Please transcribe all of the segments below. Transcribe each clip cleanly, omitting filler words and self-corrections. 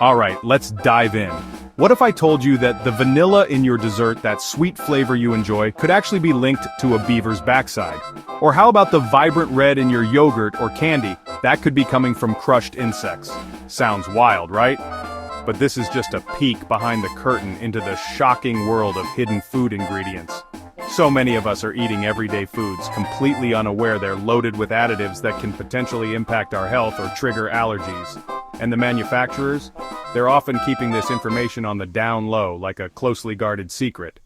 Alright, let's dive in. What if I told you that the vanilla in your dessert, that sweet flavor you enjoy, could actually be linked to a beaver's backside? Or how about the vibrant red in your yogurt or candy? That could be coming from crushed insects. Sounds wild, right? But this is just a peek behind the curtain into the shocking world of hidden food ingredients. So many of us are eating everyday foods, completely unaware they're loaded with additives that can potentially impact our health or trigger allergies. And the manufacturers? They're often keeping this information on the down low, like a closely guarded secret.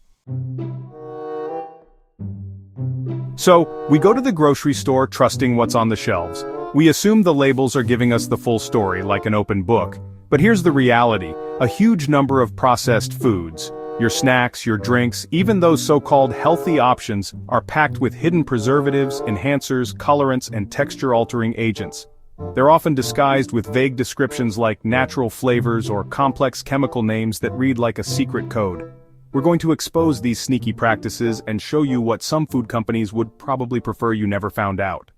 So, we go to the grocery store trusting what's on the shelves. We assume the labels are giving us the full story, like an open book. But here's the reality: a huge number of processed foods, your snacks, your drinks, even those so-called healthy options, are packed with hidden preservatives, enhancers, colorants, and texture-altering agents. They're often disguised with vague descriptions like natural flavors or complex chemical names that read like a secret code. We're going to expose these sneaky practices and show you what some food companies would probably prefer you never found out.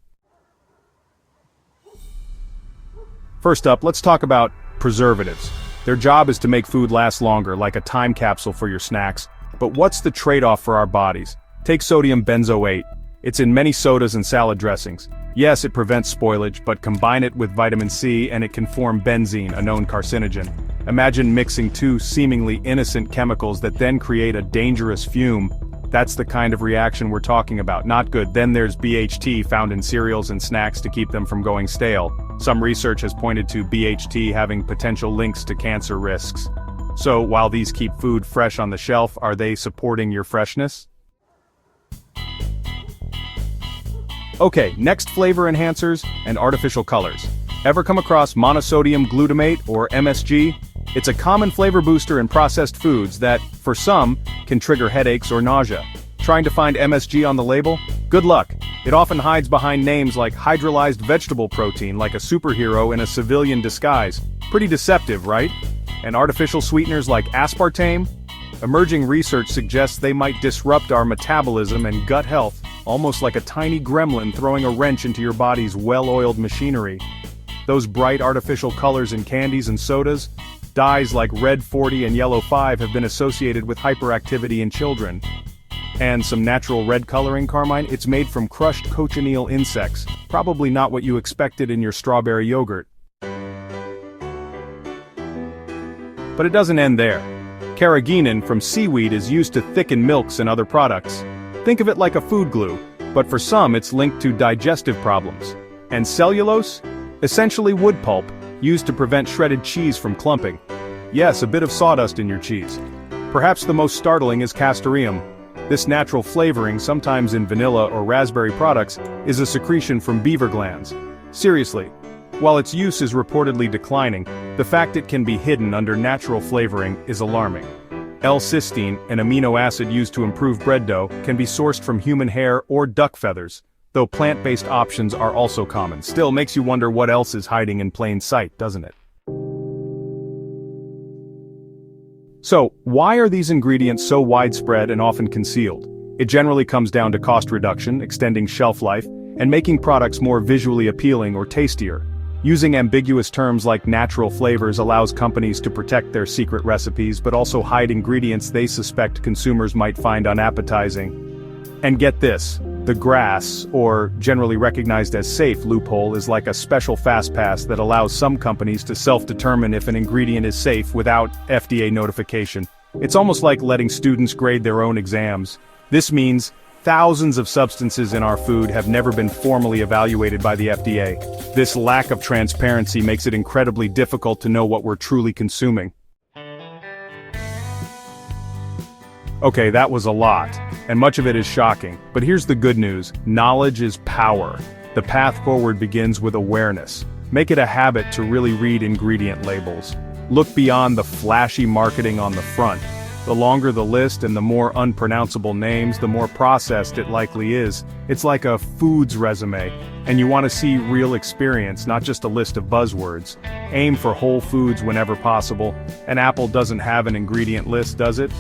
First up, let's talk about preservatives. Their job is to make food last longer, like a time capsule for your snacks. But what's the trade-off for our bodies? Take sodium benzoate. It's in many sodas and salad dressings. Yes, it prevents spoilage, but combine it with vitamin C and it can form benzene, a known carcinogen. Imagine mixing two seemingly innocent chemicals that then create a dangerous fume. That's the kind of reaction we're talking about. Not good. Then there's BHT found in cereals and snacks to keep them from going stale. Some research has pointed to BHT having potential links to cancer risks. So, while these keep food fresh on the shelf, are they supporting your freshness? Okay, next, flavor enhancers and artificial colors. Ever come across monosodium glutamate, or MSG? It's a common flavor booster in processed foods that, for some, can trigger headaches or nausea. Trying to find MSG on the label? Good luck. It often hides behind names like hydrolyzed vegetable protein, like a superhero in a civilian disguise. Pretty deceptive, right? And artificial sweeteners like aspartame? Emerging research suggests they might disrupt our metabolism and gut health, almost like a tiny gremlin throwing a wrench into your body's well-oiled machinery. Those bright artificial colors in candies and sodas? Dyes like red 40 and yellow 5 have been associated with hyperactivity in children. And some natural red coloring, Carmine? It's made from crushed cochineal insects. Probably not what you expected in your strawberry yogurt. But it doesn't end there. Carrageenan from seaweed is used to thicken milks and other products. Think of it like a food glue, but for some it's linked to digestive problems. And cellulose? Essentially wood pulp, used to prevent shredded cheese from clumping. Yes, a bit of sawdust in your cheese. Perhaps the most startling is castoreum. This natural flavoring, sometimes in vanilla or raspberry products, is a secretion from beaver glands. Seriously, while its use is reportedly declining, the fact it can be hidden under natural flavoring is alarming. L-cysteine, an amino acid used to improve bread dough, can be sourced from human hair or duck feathers, though plant-based options are also common. Still makes you wonder what else is hiding in plain sight, doesn't it? So, why are these ingredients so widespread and often concealed? It generally comes down to cost reduction, extending shelf life, and making products more visually appealing or tastier. Using ambiguous terms like natural flavors allows companies to protect their secret recipes but also hide ingredients they suspect consumers might find unappetizing. And get this, the GRAS, or generally recognized as safe loophole, is like a special fast pass that allows some companies to self-determine if an ingredient is safe without FDA notification. It's almost like letting students grade their own exams. This means thousands of substances in our food have never been formally evaluated by the FDA. This lack of transparency makes it incredibly difficult to know what we're truly consuming. Okay, that was a lot, and much of it is shocking, but here's the good news: knowledge is power. The path forward begins with awareness. Make it a habit to really read ingredient labels. Look beyond the flashy marketing on the front. The longer the list and the more unpronounceable names, the more processed it likely is. It's like a foods resume, and you want to see real experience, not just a list of buzzwords. Aim for whole foods whenever possible. An apple doesn't have an ingredient list, does it?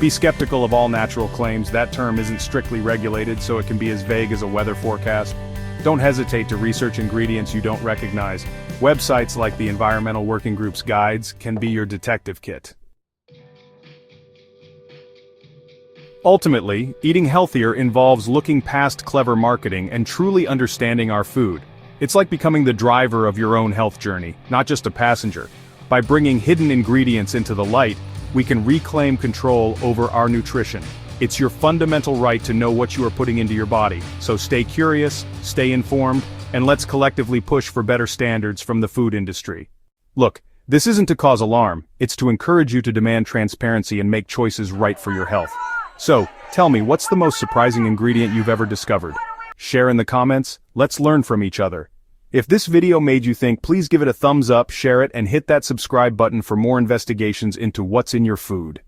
Be skeptical of all natural claims. That term isn't strictly regulated, so it can be as vague as a weather forecast. Don't hesitate to research ingredients you don't recognize. Websites like the Environmental Working Group's guides can be your detective kit. Ultimately, eating healthier involves looking past clever marketing and truly understanding our food. It's like becoming the driver of your own health journey, not just a passenger. By bringing hidden ingredients into the light, we can reclaim control over our nutrition. It's your fundamental right to know what you are putting into your body, so stay curious, stay informed, and let's collectively push for better standards from the food industry. Look, this isn't to cause alarm, it's to encourage you to demand transparency and make choices right for your health. So, tell me, what's the most surprising ingredient you've ever discovered? Share in the comments, let's learn from each other. If this video made you think, please give it a thumbs up, share it, and hit that subscribe button for more investigations into what's in your food.